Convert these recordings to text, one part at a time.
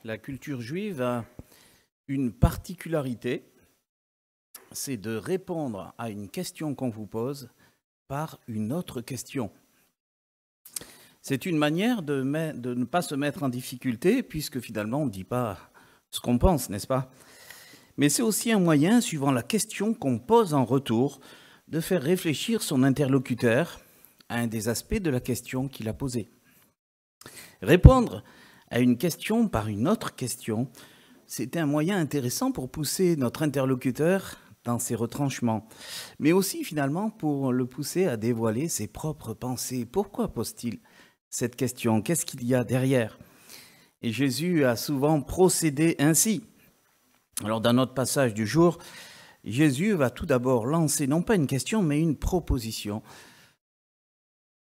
La culture juive a une particularité, c'est de répondre à une question qu'on vous pose par une autre question. C'est une manière de ne pas se mettre en difficulté, puisque finalement on ne dit pas ce qu'on pense, n'est-ce pas? Mais c'est aussi un moyen, suivant la question qu'on pose en retour, de faire réfléchir son interlocuteur à un des aspects de la question qu'il a posée. Répondre à une question par une autre question, c'est un moyen intéressant pour pousser notre interlocuteur dans ses retranchements, mais aussi finalement pour le pousser à dévoiler ses propres pensées. Pourquoi pose-t-il cette question? Qu'est-ce qu'il y a derrière? Et Jésus a souvent procédé ainsi. Alors dans notre passage du jour, Jésus va tout d'abord lancer non pas une question, mais une proposition.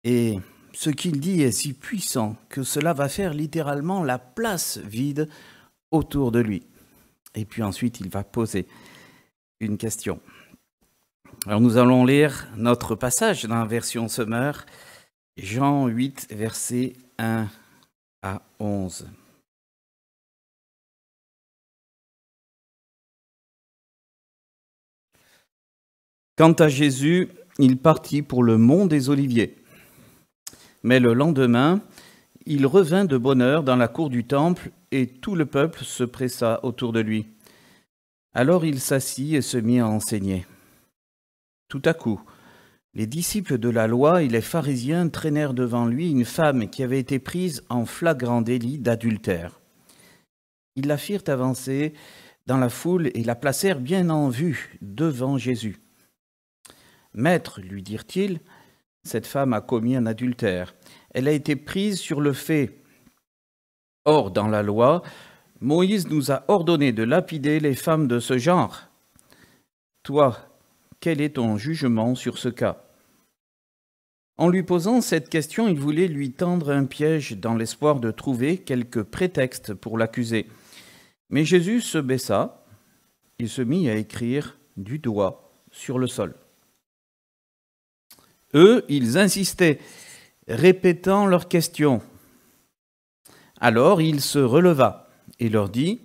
Et ce qu'il dit est si puissant que cela va faire littéralement la place vide autour de lui. Et puis ensuite, il va poser une question. Alors nous allons lire notre passage dans la version Sommaire, Jean 8, versets 1 à 11. Quant à Jésus, il partit pour le mont des Oliviers. Mais le lendemain, il revint de bonne heure dans la cour du temple et tout le peuple se pressa autour de lui. Alors il s'assit et se mit à enseigner. Tout à coup, les disciples de la loi et les pharisiens traînèrent devant lui une femme qui avait été prise en flagrant délit d'adultère. Ils la firent avancer dans la foule et la placèrent bien en vue devant Jésus. « Maître, lui dirent-ils, cette femme a commis un adultère. Elle a été prise sur le fait. Or, dans la loi, Moïse nous a ordonné de lapider les femmes de ce genre. Toi, quel est ton jugement sur ce cas ?» En lui posant cette question, il voulait lui tendre un piège dans l'espoir de trouver quelque prétexte pour l'accuser. Mais Jésus se baissa et se mit à écrire du doigt sur le sol. Eux, ils insistaient, répétant leurs questions. Alors il se releva et leur dit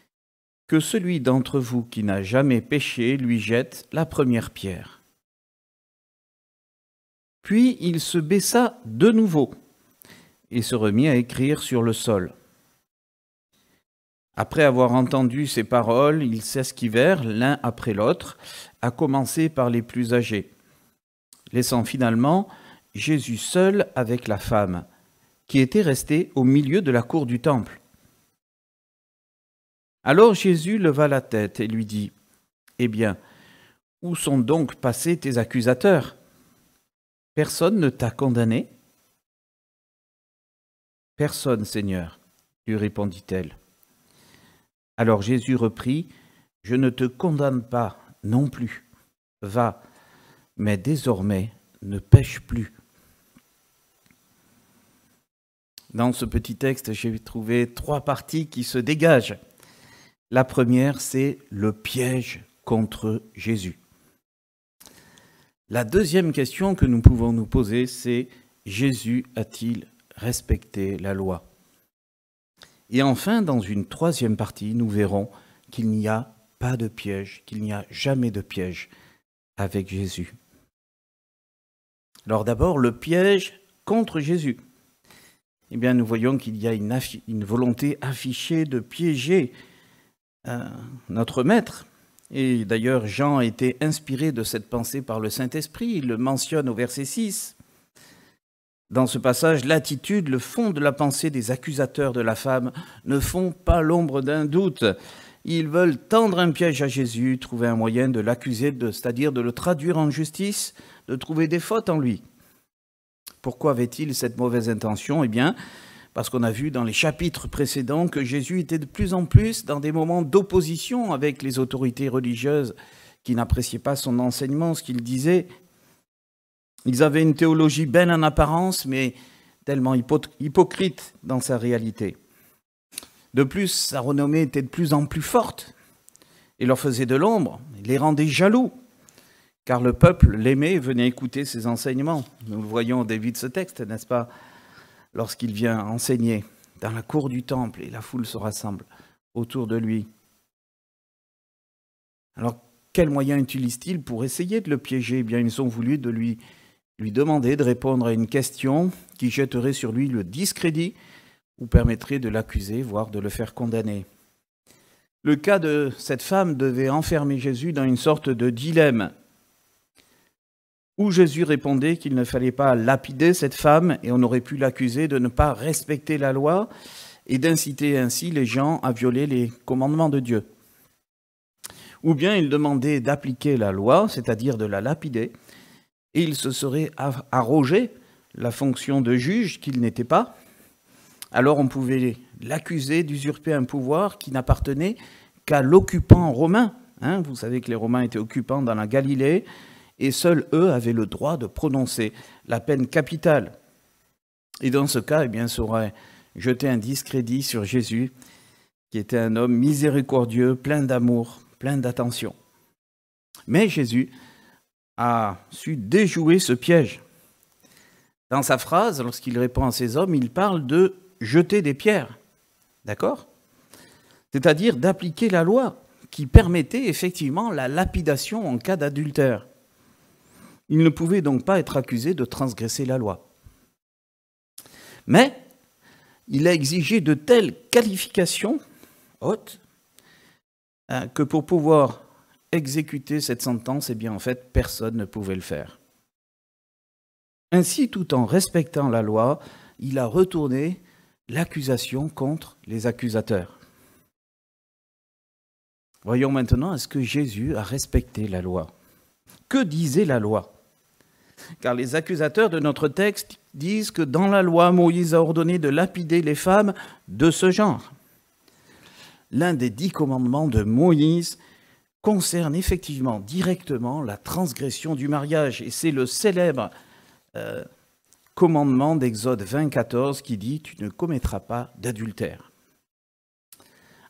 « Que celui d'entre vous qui n'a jamais péché lui jette la première pierre. » Puis il se baissa de nouveau et se remit à écrire sur le sol. Après avoir entendu ces paroles, ils s'esquivèrent l'un après l'autre, à commencer par les plus âgés, laissant finalement Jésus seul avec la femme, qui était restée au milieu de la cour du temple. Alors Jésus leva la tête et lui dit, « Eh bien, où sont donc passés tes accusateurs? Personne ne t'a condamné? » « Personne, Seigneur, » lui répondit-elle. Alors Jésus reprit, « Je ne te condamne pas non plus. Va, mais désormais, ne pêche plus. » Dans ce petit texte, j'ai trouvé 3 parties qui se dégagent. La première, c'est le piège contre Jésus. La deuxième question que nous pouvons nous poser, c'est Jésus a-t-il respecté la loi? Et enfin, dans une 3e partie, nous verrons qu'il n'y a pas de piège, qu'il n'y a jamais de piège avec Jésus. Alors d'abord, le piège contre Jésus. Eh bien, nous voyons qu'il y a une volonté affichée de piéger notre Maître. Et d'ailleurs, Jean a été inspiré de cette pensée par le Saint-Esprit. Il le mentionne au verset 6. Dans ce passage, l'attitude, le fond de la pensée des accusateurs de la femme ne font pas l'ombre d'un doute. Ils veulent tendre un piège à Jésus, trouver un moyen de l'accuser, c'est-à-dire de le traduire en justice, de trouver des fautes en lui. Pourquoi avait-il cette mauvaise intention? Eh bien, parce qu'on a vu dans les chapitres précédents que Jésus était de plus en plus dans des moments d'opposition avec les autorités religieuses qui n'appréciaient pas son enseignement, ce qu'il disait. Ils avaient une théologie belle en apparence, mais tellement hypocrite dans sa réalité. De plus, sa renommée était de plus en plus forte et leur faisait de l'ombre, les rendait jaloux, car le peuple l'aimait et venait écouter ses enseignements. Nous le voyons au début de ce texte, n'est-ce pas, lorsqu'il vient enseigner dans la cour du temple et la foule se rassemble autour de lui. Alors, quels moyens utilisent-ils pour essayer de le piéger? Eh bien, ils ont voulu lui demander de répondre à une question qui jetterait sur lui le discrédit ou permettrait de l'accuser, voire de le faire condamner. Le cas de cette femme devait enfermer Jésus dans une sorte de dilemme, où Jésus répondait qu'il ne fallait pas lapider cette femme et on aurait pu l'accuser de ne pas respecter la loi et d'inciter ainsi les gens à violer les commandements de Dieu. Ou bien il demandait d'appliquer la loi, c'est-à-dire de la lapider, et il se serait arrogé la fonction de juge qu'il n'était pas. Alors on pouvait l'accuser d'usurper un pouvoir qui n'appartenait qu'à l'occupant romain. Vous savez que les Romains étaient occupants dans la Galilée, et seuls eux avaient le droit de prononcer la peine capitale. Et dans ce cas, eh bien, ça aurait jeté un discrédit sur Jésus, qui était un homme miséricordieux, plein d'amour, plein d'attention. Mais Jésus a su déjouer ce piège. Dans sa phrase, lorsqu'il répond à ces hommes, il parle de jeter des pierres. D'accord ? C'est-à-dire d'appliquer la loi qui permettait effectivement la lapidation en cas d'adultère. Il ne pouvait donc pas être accusé de transgresser la loi. Mais il a exigé de telles qualifications hautes que pour pouvoir exécuter cette sentence, eh bien en fait, personne ne pouvait le faire. Ainsi, tout en respectant la loi, il a retourné l'accusation contre les accusateurs. Voyons maintenant, est-ce que Jésus a respecté la loi? Que disait la loi? Car les accusateurs de notre texte disent que dans la loi, Moïse a ordonné de lapider les femmes de ce genre. L'un des 10 commandements de Moïse concerne effectivement directement la transgression du mariage. Et c'est le célèbre commandement d'Exode 20, 14 qui dit « Tu ne commettras pas d'adultère ».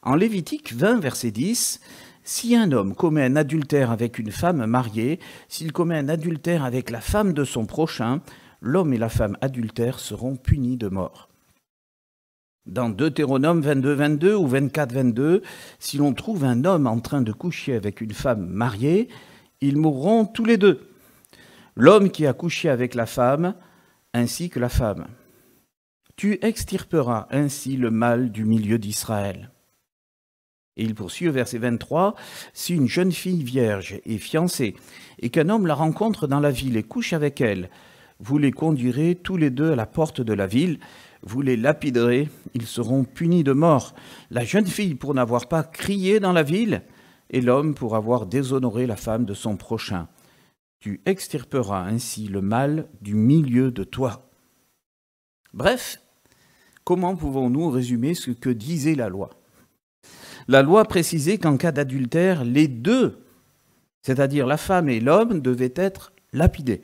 En Lévitique 20, verset 10, « Si un homme commet un adultère avec une femme mariée, s'il commet un adultère avec la femme de son prochain, l'homme et la femme adultères seront punis de mort. » Dans Deutéronome 22, 22 ou 24, 22, si l'on trouve un homme en train de coucher avec une femme mariée, ils mourront tous les deux, l'homme qui a couché avec la femme ainsi que la femme. Tu extirperas ainsi le mal du milieu d'Israël. Et il poursuit au verset 23, « Si une jeune fille vierge est fiancée et qu'un homme la rencontre dans la ville et couche avec elle, vous les conduirez tous les deux à la porte de la ville, vous les lapiderez, ils seront punis de mort. La jeune fille pour n'avoir pas crié dans la ville, et l'homme pour avoir déshonoré la femme de son prochain. Tu extirperas ainsi le mal du milieu de toi. » Bref, comment pouvons-nous résumer ce que disait la loi? La loi précisait qu'en cas d'adultère, les deux, c'est-à-dire la femme et l'homme, devaient être lapidés.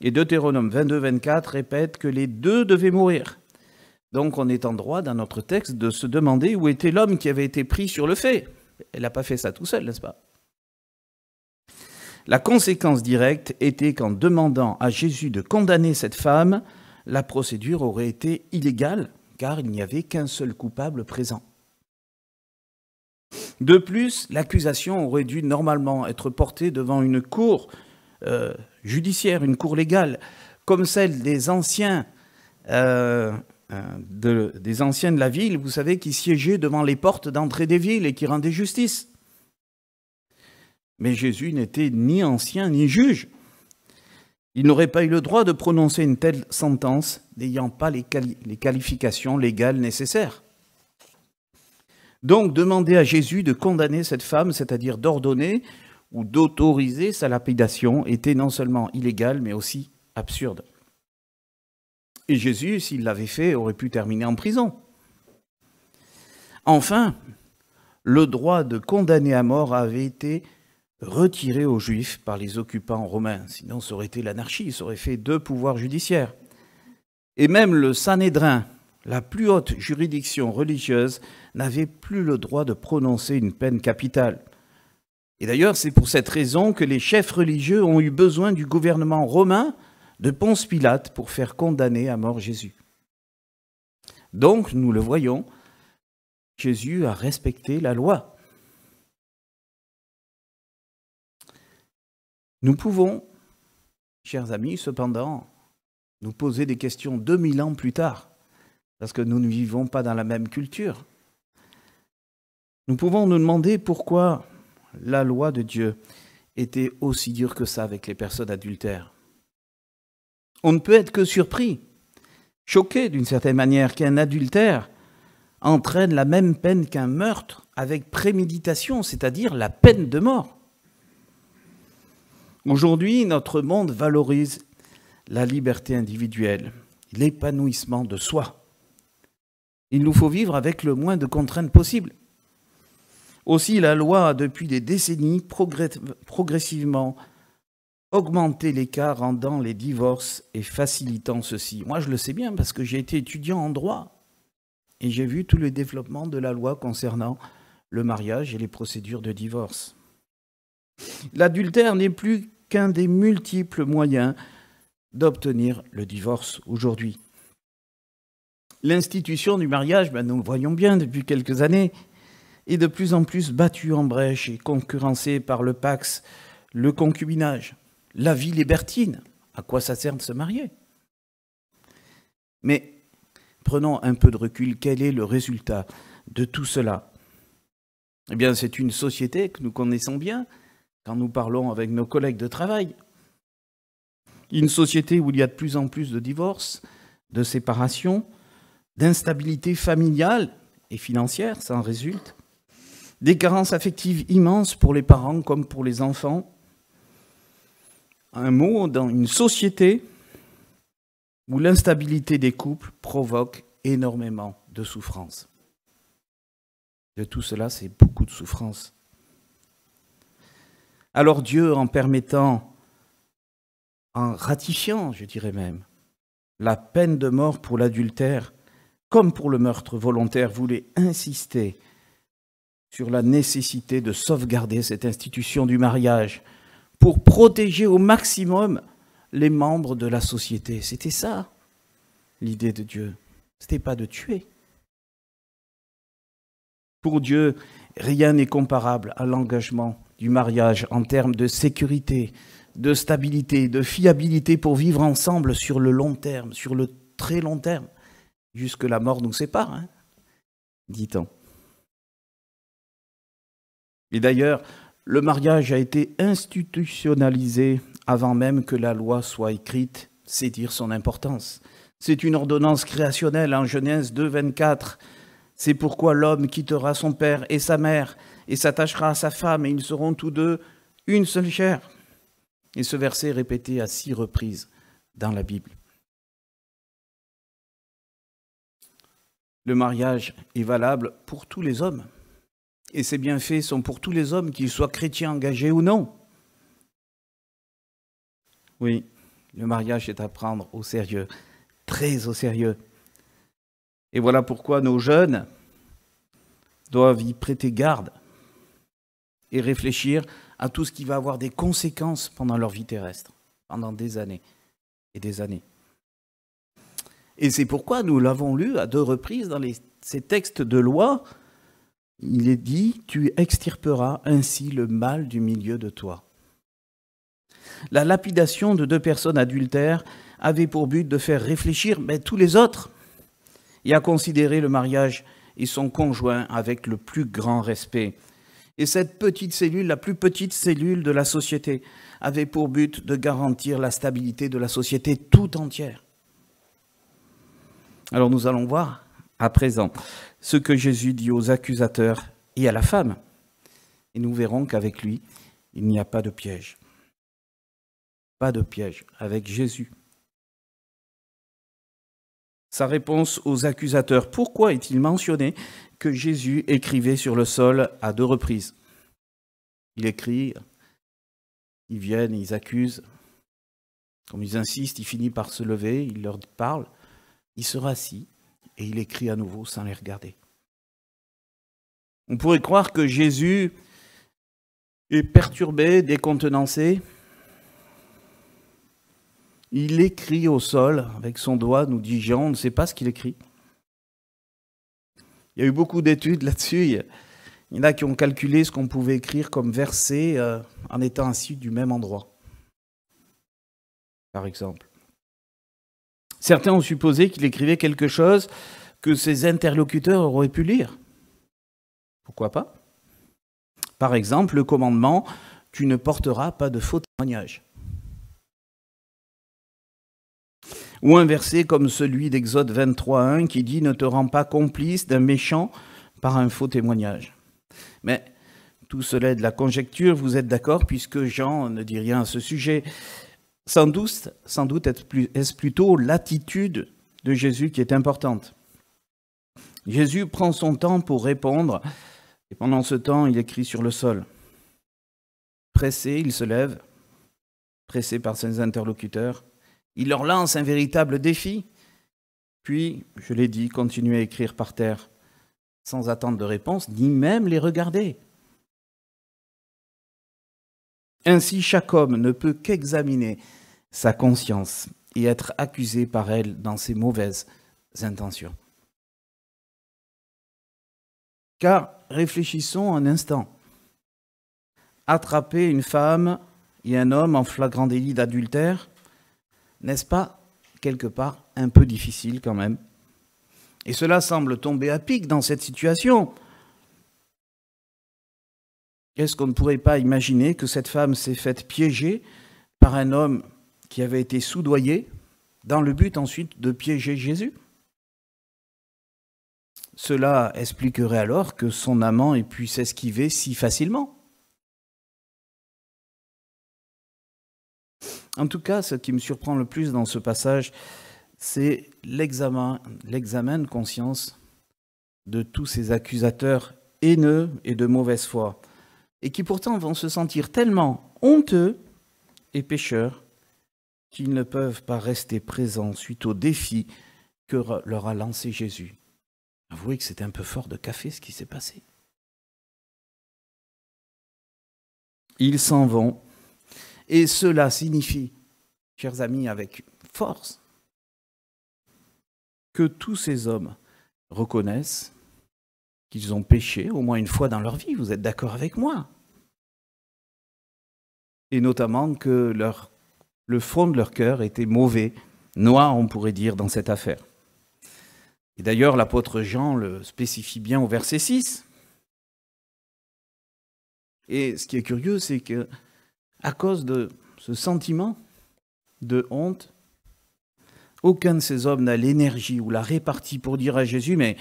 Et Deutéronome 22, 24 répète que les deux devaient mourir. Donc on est en droit, dans notre texte, de se demander où était l'homme qui avait été pris sur le fait. Elle n'a pas fait ça tout seul, n'est-ce pas? La conséquence directe était qu'en demandant à Jésus de condamner cette femme, la procédure aurait été illégale, car il n'y avait qu'un seul coupable présent. De plus, l'accusation aurait dû normalement être portée devant une cour judiciaire, une cour légale, comme celle des anciens de la ville, vous savez, qui siégeaient devant les portes d'entrée des villes et qui rendaient justice. Mais Jésus n'était ni ancien ni juge. Il n'aurait pas eu le droit de prononcer une telle sentence n'ayant pas les qualifications légales nécessaires. Donc, demander à Jésus de condamner cette femme, c'est-à-dire d'ordonner ou d'autoriser sa lapidation, était non seulement illégal, mais aussi absurde. Et Jésus, s'il l'avait fait, aurait pu terminer en prison. Enfin, le droit de condamner à mort avait été retiré aux Juifs par les occupants romains. Sinon, ça aurait été l'anarchie, ça aurait fait 2 pouvoirs judiciaires. Et même le Sanhédrin, la plus haute juridiction religieuse, n'avait plus le droit de prononcer une peine capitale. Et d'ailleurs, c'est pour cette raison que les chefs religieux ont eu besoin du gouvernement romain de Ponce Pilate pour faire condamner à mort Jésus. Donc, nous le voyons, Jésus a respecté la loi. Nous pouvons, chers amis, cependant, nous poser des questions 2000 ans plus tard, parce que nous ne vivons pas dans la même culture. Nous pouvons nous demander pourquoi la loi de Dieu était aussi dure que ça avec les personnes adultères. On ne peut être que surpris, choqué d'une certaine manière qu'un adultère entraîne la même peine qu'un meurtre avec préméditation, c'est-à-dire la peine de mort. Aujourd'hui, notre monde valorise la liberté individuelle, l'épanouissement de soi. Il nous faut vivre avec le moins de contraintes possible. Aussi, la loi a depuis des décennies progressivement augmenté l'écart, rendant les divorces et facilitant ceux-ci. Moi, je le sais bien parce que j'ai été étudiant en droit et j'ai vu tout le développement de la loi concernant le mariage et les procédures de divorce. L'adultère n'est plus qu'un des multiples moyens d'obtenir le divorce aujourd'hui. L'institution du mariage, nous le voyons bien depuis quelques années, est de plus en plus battue en brèche et concurrencée par le pax, le concubinage, la vie libertine. À quoi ça sert de se marier? Mais prenons un peu de recul. Quel est le résultat de tout cela? Eh bien, c'est une société que nous connaissons bien quand nous parlons avec nos collègues de travail. Une société où il y a de plus en plus de divorces, de séparations, d'instabilité familiale et financière, ça en résulte. Des carences affectives immenses pour les parents comme pour les enfants. Un mot, dans une société où l'instabilité des couples provoque énormément de souffrance. De tout cela, c'est beaucoup de souffrance. Alors Dieu, en permettant, en ratifiant, je dirais même, la peine de mort pour l'adultère, comme pour le meurtre volontaire, voulait insister sur la nécessité de sauvegarder cette institution du mariage pour protéger au maximum les membres de la société. C'était ça, l'idée de Dieu. Ce n'était pas de tuer. Pour Dieu, rien n'est comparable à l'engagement du mariage en termes de sécurité, de stabilité, de fiabilité pour vivre ensemble sur le long terme, sur le très long terme, jusque la mort nous sépare, dit-on. Et d'ailleurs, le mariage a été institutionnalisé avant même que la loi soit écrite, c'est dire son importance. C'est une ordonnance créationnelle en Genèse 2, 24. C'est pourquoi l'homme quittera son père et sa mère et s'attachera à sa femme et ils seront tous deux une seule chair. Et ce verset est répété à 6 reprises dans la Bible. Le mariage est valable pour tous les hommes. Et ces bienfaits sont pour tous les hommes, qu'ils soient chrétiens engagés ou non. Oui, le mariage est à prendre au sérieux, très au sérieux. Et voilà pourquoi nos jeunes doivent y prêter garde et réfléchir à tout ce qui va avoir des conséquences pendant leur vie terrestre, pendant des années et des années. Et c'est pourquoi nous l'avons lu à 2 reprises dans ces textes de loi. Il est dit « Tu extirperas ainsi le mal du milieu de toi ». La lapidation de 2 personnes adultères avait pour but de faire réfléchir tous les autres et à considérer le mariage et son conjoint avec le plus grand respect. Et cette petite cellule, la plus petite cellule de la société, avait pour but de garantir la stabilité de la société tout entière. Alors nous allons voir à présent ce que Jésus dit aux accusateurs et à la femme. Et nous verrons qu'avec lui, il n'y a pas de piège. Pas de piège avec Jésus. Sa réponse aux accusateurs. Pourquoi est-il mentionné que Jésus écrivait sur le sol à 2 reprises? Il écrit, ils viennent, ils accusent. Comme ils insistent, il finit par se lever, il leur parle, il se rassit et il écrit à nouveau sans les regarder. On pourrait croire que Jésus est perturbé, décontenancé. Il écrit au sol avec son doigt, nous dit Jean, on ne sait pas ce qu'il écrit. Il y a eu beaucoup d'études là-dessus. Il y en a qui ont calculé ce qu'on pouvait écrire comme verset en étant assis du même endroit, par exemple. Certains ont supposé qu'il écrivait quelque chose que ses interlocuteurs auraient pu lire. Pourquoi pas? Par exemple, le commandement « Tu ne porteras pas de faux témoignages ». Ou un verset comme celui d'Exode 23:1 qui dit « Ne te rends pas complice d'un méchant par un faux témoignage ». Mais tout cela est de la conjecture, vous êtes d'accord, puisque Jean ne dit rien à ce sujet. Sans doute est-ce plutôt l'attitude de Jésus qui est importante. Jésus prend son temps pour répondre, et pendant ce temps, il écrit sur le sol. Pressé, il se lève, pressé par ses interlocuteurs. Il leur lance un véritable défi. Puis, je l'ai dit, continue à écrire par terre, sans attendre de réponse, ni même les regarder. Ainsi, chaque homme ne peut qu'examiner sa conscience et être accusé par elle dans ses mauvaises intentions. Car, réfléchissons un instant. Attraper une femme et un homme en flagrant délit d'adultère, n'est-ce pas quelque part un peu difficile quand même? Et cela semble tomber à pic dans cette situation. Est-ce qu'on ne pourrait pas imaginer que cette femme s'est faite piéger par un homme qui avait été soudoyé, dans le but ensuite de piéger Jésus? Cela expliquerait alors que son amant ait pu s'esquiver si facilement. En tout cas, ce qui me surprend le plus dans ce passage, c'est l'examen de conscience de tous ces accusateurs haineux et de mauvaise foi, et qui pourtant vont se sentir tellement honteux et pécheurs qu'ils ne peuvent pas rester présents suite au défi que leur a lancé Jésus. Avouez que c'était un peu fort de café ce qui s'est passé. Ils s'en vont, et cela signifie, chers amis, avec force, que tous ces hommes reconnaissent qu'ils ont péché au moins une fois dans leur vie. Vous êtes d'accord avec moi? Et notamment que le fond de leur cœur était mauvais, noir, on pourrait dire, dans cette affaire. Et d'ailleurs, l'apôtre Jean le spécifie bien au verset 6. Et ce qui est curieux, c'est que à cause de ce sentiment de honte, aucun de ces hommes n'a l'énergie ou la répartie pour dire à Jésus « Mais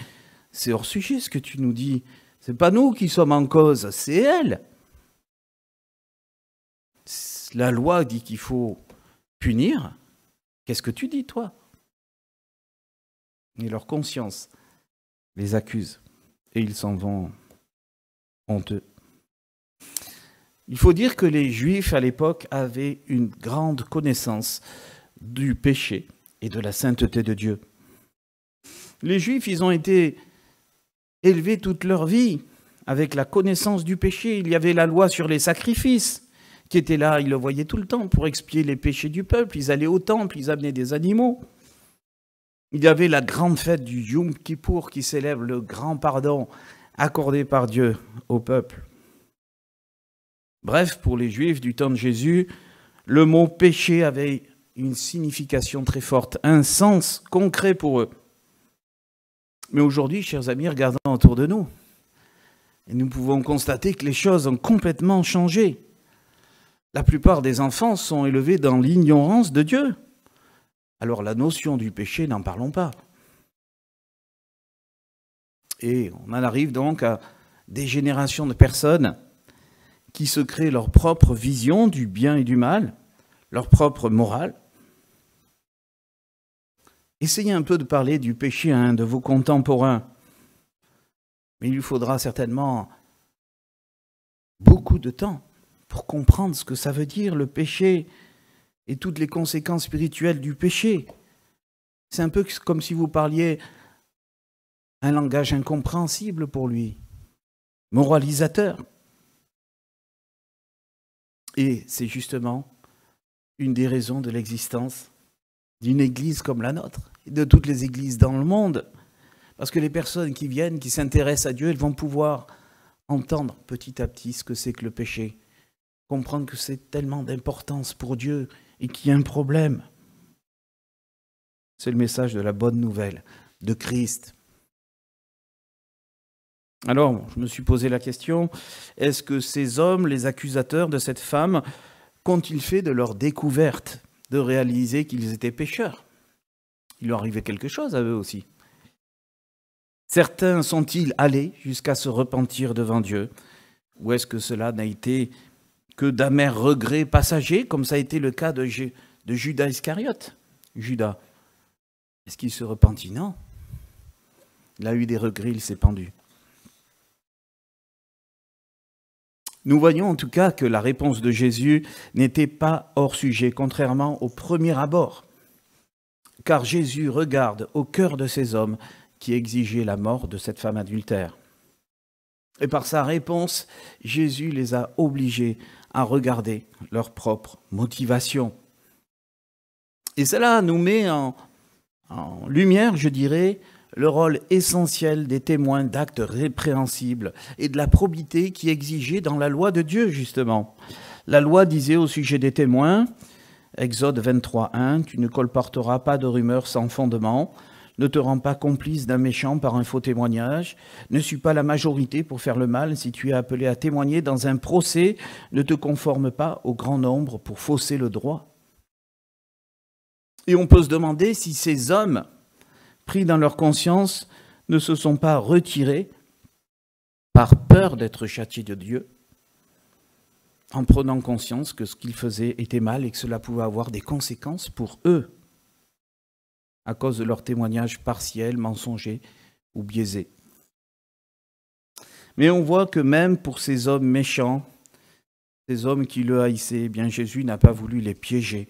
c'est hors sujet ce que tu nous dis. C'est pas nous qui sommes en cause, c'est elle. La loi dit qu'il faut punir. Qu'est-ce que tu dis, toi ?» Et leur conscience les accuse et ils s'en vont honteux. Il faut dire que les Juifs à l'époque avaient une grande connaissance du péché et de la sainteté de Dieu. Les Juifs, ils ont été élevés toute leur vie avec la connaissance du péché. Il y avait la loi sur les sacrifices qui était là, ils le voyaient tout le temps pour expier les péchés du peuple. Ils allaient au temple, ils amenaient des animaux. Il y avait la grande fête du Yom Kippour qui célèbre le grand pardon accordé par Dieu au peuple. Bref, pour les Juifs du temps de Jésus, le mot péché avait une signification très forte, un sens concret pour eux. Mais aujourd'hui, chers amis, regardons autour de nous. Et nous pouvons constater que les choses ont complètement changé. La plupart des enfants sont élevés dans l'ignorance de Dieu. Alors la notion du péché, n'en parlons pas. Et on en arrive donc à des générations de personnes qui se créent leur propre vision du bien et du mal, leur propre morale. Essayez un peu de parler du péché à un de vos contemporains. Mais il lui faudra certainement beaucoup de temps pour comprendre ce que ça veut dire, le péché, et toutes les conséquences spirituelles du péché. C'est un peu comme si vous parliez un langage incompréhensible pour lui, moralisateur. Et c'est justement une des raisons de l'existence d'une église comme la nôtre, et de toutes les églises dans le monde, Parce que les personnes qui viennent, qui s'intéressent à Dieu, elles vont pouvoir entendre petit à petit ce que c'est que le péché, comprendre que c'est tellement d'importance pour Dieu et qu'il y a un problème. C'est le message de la bonne nouvelle de Christ. Alors, je me suis posé la question, est-ce que ces hommes, les accusateurs de cette femme, qu'ont-ils fait de leur découverte, de réaliser qu'ils étaient pécheurs? Il leur arrivait quelque chose à eux aussi. Certains sont-ils allés jusqu'à se repentir devant Dieu? Ou est-ce que cela n'a été que d'amers regrets passagers, comme ça a été le cas de Judas Iscariote? Judas, est-ce qu'il se repentit? Non. Il a eu des regrets, il s'est pendu. Nous voyons en tout cas que la réponse de Jésus n'était pas hors sujet, contrairement au premier abord. Car Jésus regarde au cœur de ces hommes qui exigeaient la mort de cette femme adultère. Et par sa réponse, Jésus les a obligés à regarder leur propre motivation. Et cela nous met en lumière, je dirais, le rôle essentiel des témoins d'actes répréhensibles et de la probité qui est exigée dans la loi de Dieu, justement. La loi disait au sujet des témoins, Exode 23:1, « Tu ne colporteras pas de rumeurs sans fondement, ne te rends pas complice d'un méchant par un faux témoignage, ne suis pas la majorité pour faire le mal, si tu es appelé à témoigner dans un procès, ne te conforme pas au grand nombre pour fausser le droit. » Et on peut se demander si ces hommes, pris dans leur conscience, ne se sont pas retirés par peur d'être châtiés de Dieu, en prenant conscience que ce qu'ils faisaient était mal et que cela pouvait avoir des conséquences pour eux, à cause de leur témoignage partiel, mensonger ou biaisé. Mais on voit que même pour ces hommes méchants, ces hommes qui le haïssaient, eh bien Jésus n'a pas voulu les piéger,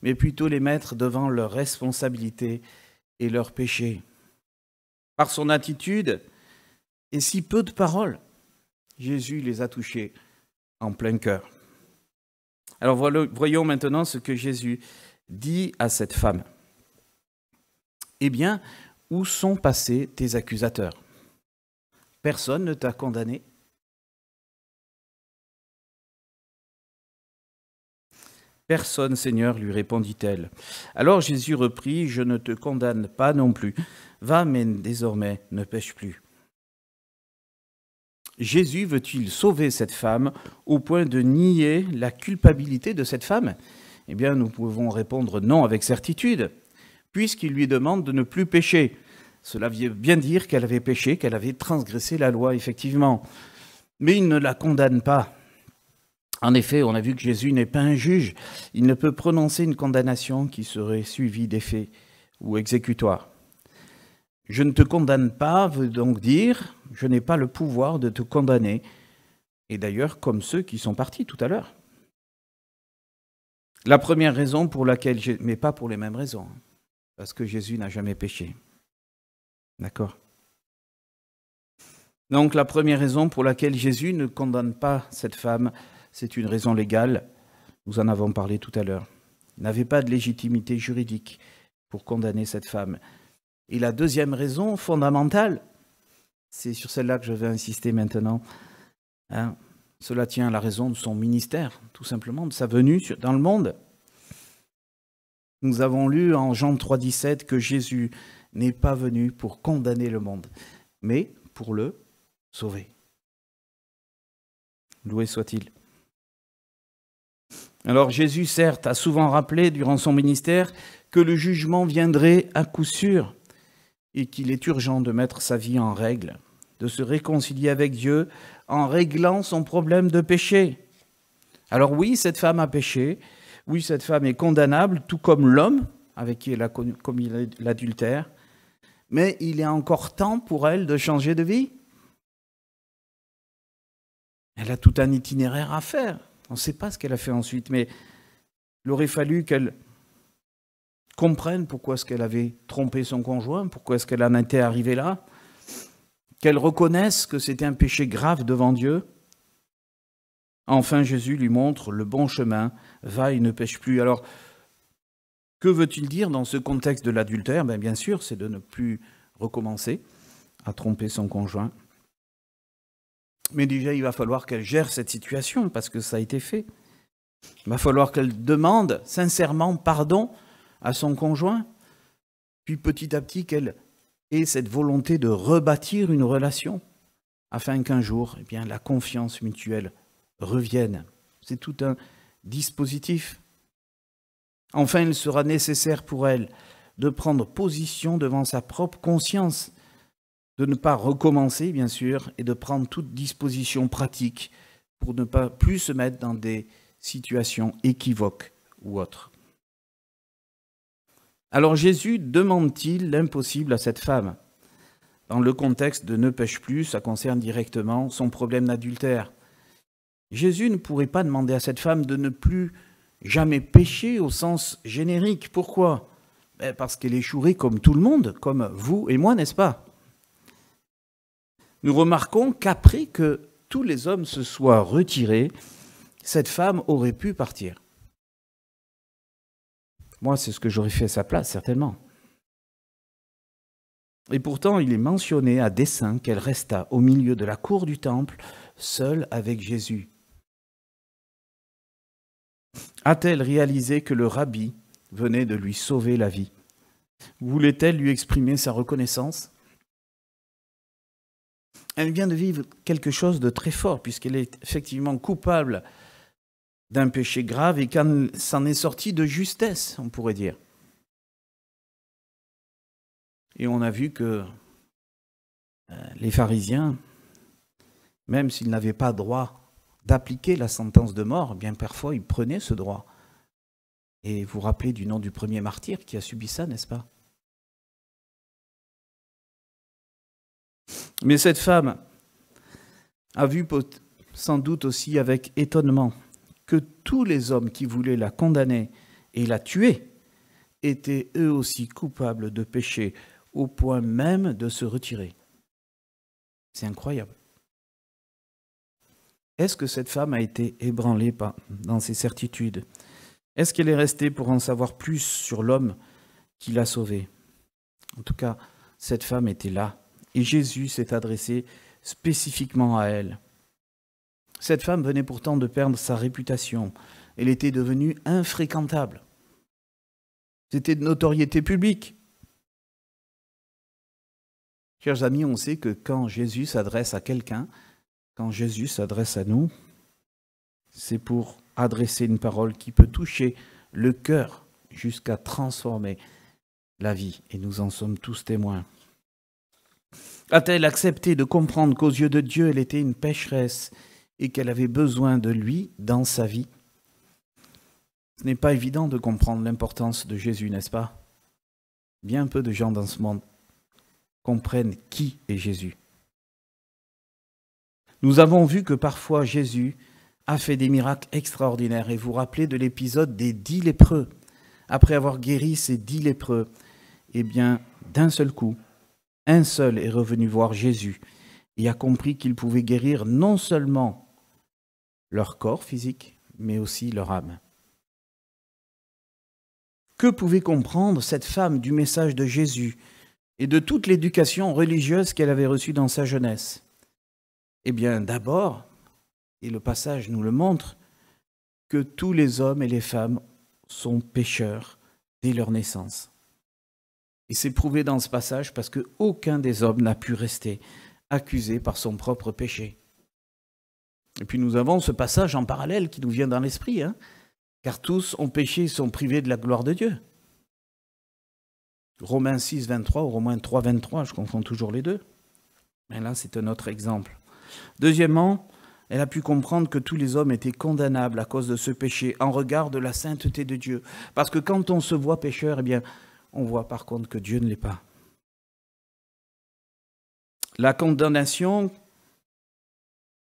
mais plutôt les mettre devant leurs responsabilités et leurs péchés. Par son attitude et si peu de paroles, Jésus les a touchés en plein cœur. Alors voyons maintenant ce que Jésus dit à cette femme. Eh bien, où sont passés tes accusateurs? Personne ne t'a condamné? Personne, Seigneur, lui répondit-elle. Alors Jésus reprit, je ne te condamne pas non plus. Va, mais désormais, ne pêche plus. Jésus veut-il sauver cette femme au point de nier la culpabilité de cette femme? Eh bien, nous pouvons répondre non avec certitude, puisqu'il lui demande de ne plus pécher. Cela veut bien dire qu'elle avait péché, qu'elle avait transgressé la loi, effectivement. Mais il ne la condamne pas. En effet, on a vu que Jésus n'est pas un juge. Il ne peut prononcer une condamnation qui serait suivie d'effets ou exécutoire. Je ne te condamne pas veut donc dire, je n'ai pas le pouvoir de te condamner. Et d'ailleurs, comme ceux qui sont partis tout à l'heure. La première raison pour laquelle, mais pas pour les mêmes raisons, parce que Jésus n'a jamais péché. D'accord? Donc la première raison pour laquelle Jésus ne condamne pas cette femme, c'est une raison légale, nous en avons parlé tout à l'heure. Il n'avait pas de légitimité juridique pour condamner cette femme. Et la deuxième raison fondamentale, c'est sur celle-là que je vais insister maintenant, cela tient à la raison de son ministère, tout simplement, de sa venue dans le monde. Nous avons lu en Jean 3,17 que Jésus n'est pas venu pour condamner le monde, mais pour le sauver. Loué soit-il. Alors Jésus, certes, a souvent rappelé durant son ministère que le jugement viendrait à coup sûr et qu'il est urgent de mettre sa vie en règle, de se réconcilier avec Dieu en réglant son problème de péché. Alors oui, cette femme a péché, oui, cette femme est condamnable, tout comme l'homme avec qui elle a commis l'adultère, mais il est encore temps pour elle de changer de vie. Elle a tout un itinéraire à faire. On ne sait pas ce qu'elle a fait ensuite, mais il aurait fallu qu'elle comprenne pourquoi est-ce qu'elle avait trompé son conjoint, pourquoi est-ce qu'elle en était arrivée là, qu'elle reconnaisse que c'était un péché grave devant Dieu. Enfin, Jésus lui montre le bon chemin, va et ne pêche plus. Alors, que veut-il dire dans ce contexte de l'adultère? Bien sûr, c'est de ne plus recommencer, a trompé son conjoint. Mais déjà, il va falloir qu'elle gère cette situation parce que ça a été fait. Il va falloir qu'elle demande sincèrement pardon à son conjoint, puis petit à petit qu'elle ait cette volonté de rebâtir une relation afin qu'un jour, la confiance mutuelle revienne. C'est tout un dispositif. Enfin, il sera nécessaire pour elle de prendre position devant sa propre conscience, de ne pas recommencer, bien sûr, et de prendre toute disposition pratique pour ne pas plus se mettre dans des situations équivoques ou autres. Alors Jésus demande-t-il l'impossible à cette femme? Dans le contexte de ne pêche plus, ça concerne directement son problème d'adultère. Jésus ne pourrait pas demander à cette femme de ne plus jamais pécher au sens générique. Pourquoi? Parce qu'elle échouerait comme tout le monde, comme vous et moi, n'est-ce pas? Nous remarquons qu'après que tous les hommes se soient retirés, cette femme aurait pu partir. Moi, c'est ce que j'aurais fait à sa place, certainement. Et pourtant, il est mentionné à dessein qu'elle resta au milieu de la cour du temple, seule avec Jésus. A-t-elle réalisé que le rabbi venait de lui sauver la vie? Voulait-elle lui exprimer sa reconnaissance? Elle vient de vivre quelque chose de très fort, puisqu'elle est effectivement coupable d'un péché grave et qu'elle s'en est sortie de justesse, on pourrait dire. Et on a vu que les pharisiens, même s'ils n'avaient pas droit d'appliquer la sentence de mort, bien parfois ils prenaient ce droit. Et vous vous rappelez du nom du premier martyr qui a subi ça, n'est-ce pas? Mais cette femme a vu sans doute aussi avec étonnement que tous les hommes qui voulaient la condamner et la tuer étaient eux aussi coupables de péché au point même de se retirer. C'est incroyable. Est-ce que cette femme a été ébranlée dans ses certitudes? Est-ce qu'elle est restée pour en savoir plus sur l'homme qui l'a sauvée? En tout cas, cette femme était là et Jésus s'est adressé spécifiquement à elle. Cette femme venait pourtant de perdre sa réputation. Elle était devenue infréquentable. C'était de notoriété publique. Chers amis, on sait que quand Jésus s'adresse à quelqu'un, quand Jésus s'adresse à nous, c'est pour adresser une parole qui peut toucher le cœur jusqu'à transformer la vie. Et nous en sommes tous témoins. A-t-elle accepté de comprendre qu'aux yeux de Dieu, elle était une pécheresse et qu'elle avait besoin de lui dans sa vie? Ce n'est pas évident de comprendre l'importance de Jésus, n'est-ce pas? Bien peu de gens dans ce monde comprennent qui est Jésus. Nous avons vu que parfois Jésus a fait des miracles extraordinaires. Et vous vous rappelez de l'épisode des 10 lépreux. Après avoir guéri ces 10 lépreux, d'un seul coup, un seul est revenu voir Jésus et a compris qu'il pouvait guérir non seulement leur corps physique, mais aussi leur âme. Que pouvait comprendre cette femme du message de Jésus et de toute l'éducation religieuse qu'elle avait reçue dans sa jeunesse? D'abord, et le passage nous le montre, que tous les hommes et les femmes sont pécheurs dès leur naissance. Et c'est prouvé dans ce passage parce qu'aucun des hommes n'a pu rester accusé par son propre péché. Et puis nous avons ce passage en parallèle qui nous vient dans l'esprit, car tous ont péché et sont privés de la gloire de Dieu. Romains 6, 23 ou Romains 3, 23, je confonds toujours les deux. Mais là, c'est un autre exemple. Deuxièmement, elle a pu comprendre que tous les hommes étaient condamnables à cause de ce péché en regard de la sainteté de Dieu. Parce que quand on se voit pécheur, on voit par contre que Dieu ne l'est pas. La condamnation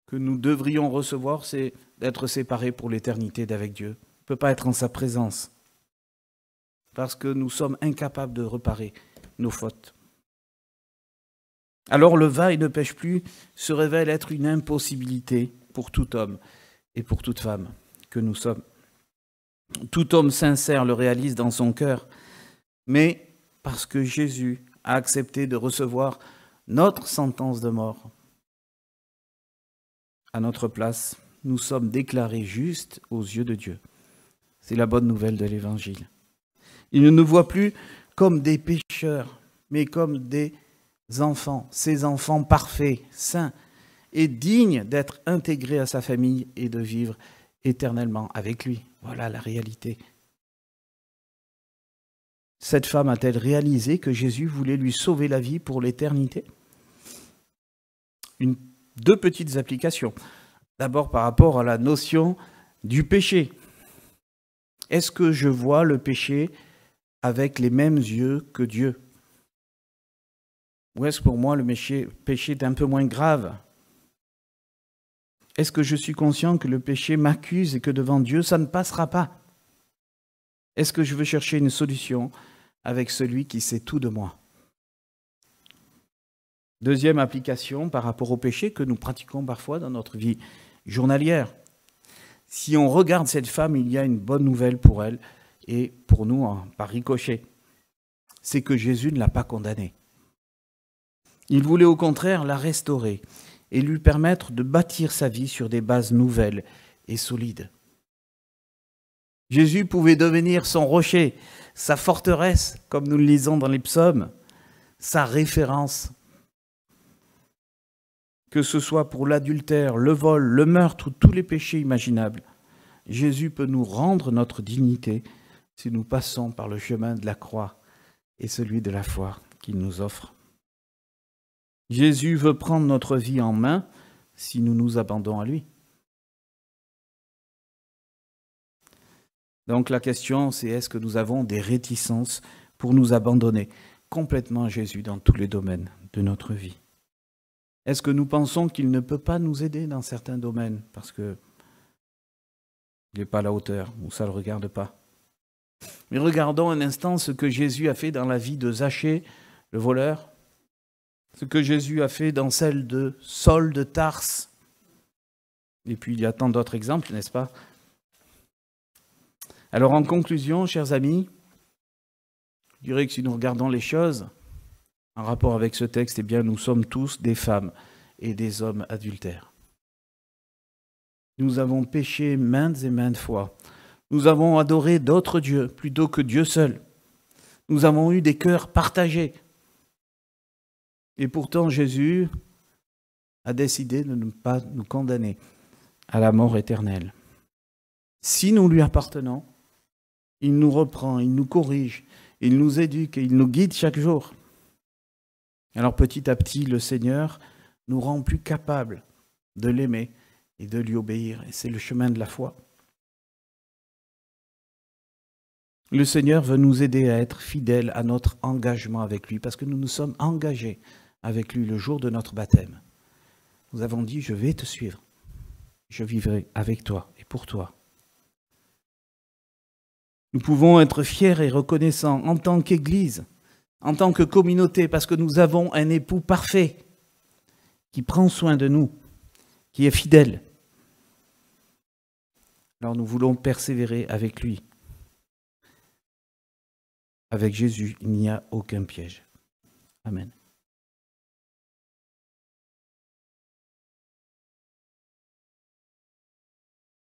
que nous devrions recevoir, c'est d'être séparés pour l'éternité d'avec Dieu. On ne peut pas être en sa présence parce que nous sommes incapables de réparer nos fautes. Alors le va et ne pêche plus se révèle être une impossibilité pour tout homme et pour toute femme que nous sommes. Tout homme sincère le réalise dans son cœur, mais parce que Jésus a accepté de recevoir notre sentence de mort. À notre place, nous sommes déclarés justes aux yeux de Dieu. C'est la bonne nouvelle de l'Évangile. Il ne nous voit plus comme des pécheurs, mais comme des enfants, ses enfants parfaits, saints et dignes d'être intégrés à sa famille et de vivre éternellement avec lui. Voilà la réalité. Cette femme a-t-elle réalisé que Jésus voulait lui sauver la vie pour l'éternité ? Deux petites applications. D'abord par rapport à la notion du péché. Est-ce que je vois le péché avec les mêmes yeux que Dieu ? Ou est-ce que pour moi le péché est un peu moins grave ? Est-ce que je suis conscient que le péché m'accuse et que devant Dieu, ça ne passera pas ? Est-ce que je veux chercher une solution avec celui qui sait tout de moi ? Deuxième application par rapport au péché que nous pratiquons parfois dans notre vie journalière. Si on regarde cette femme, il y a une bonne nouvelle pour elle et pour nous par ricochet. C'est que Jésus ne l'a pas condamnée. Il voulait au contraire la restaurer et lui permettre de bâtir sa vie sur des bases nouvelles et solides. Jésus pouvait devenir son rocher, sa forteresse, comme nous le lisons dans les psaumes, sa référence. Que ce soit pour l'adultère, le vol, le meurtre ou tous les péchés imaginables, Jésus peut nous rendre notre dignité si nous passons par le chemin de la croix et celui de la foi qu'il nous offre. Jésus veut prendre notre vie en main si nous nous abandonnons à lui. Donc la question, c'est est-ce que nous avons des réticences pour nous abandonner complètement à Jésus dans tous les domaines de notre vie ? Est-ce que nous pensons qu'il ne peut pas nous aider dans certains domaines parce qu'il n'est pas à la hauteur ou ça ne le regarde pas ? Mais regardons un instant ce que Jésus a fait dans la vie de Zachée, le voleur, ce que Jésus a fait dans celle de Saul de Tarse. Et puis il y a tant d'autres exemples, n'est-ce pas ? Alors en conclusion, chers amis, je dirais que si nous regardons les choses en rapport avec ce texte, eh bien nous sommes tous des femmes et des hommes adultères. Nous avons péché maintes et maintes fois. Nous avons adoré d'autres dieux plutôt que Dieu seul. Nous avons eu des cœurs partagés. Et pourtant, Jésus a décidé de ne pas nous condamner à la mort éternelle. Si nous lui appartenons, il nous reprend, il nous corrige, il nous éduque et il nous guide chaque jour. Alors petit à petit, le Seigneur nous rend plus capables de l'aimer et de lui obéir. Et c'est le chemin de la foi. Le Seigneur veut nous aider à être fidèles à notre engagement avec lui, parce que nous nous sommes engagés avec lui le jour de notre baptême. Nous avons dit, je vais te suivre, je vivrai avec toi et pour toi. Nous pouvons être fiers et reconnaissants en tant qu'Église, en tant que communauté, parce que nous avons un époux parfait qui prend soin de nous, qui est fidèle. Alors nous voulons persévérer avec lui. Avec Jésus, il n'y a aucun piège. Amen.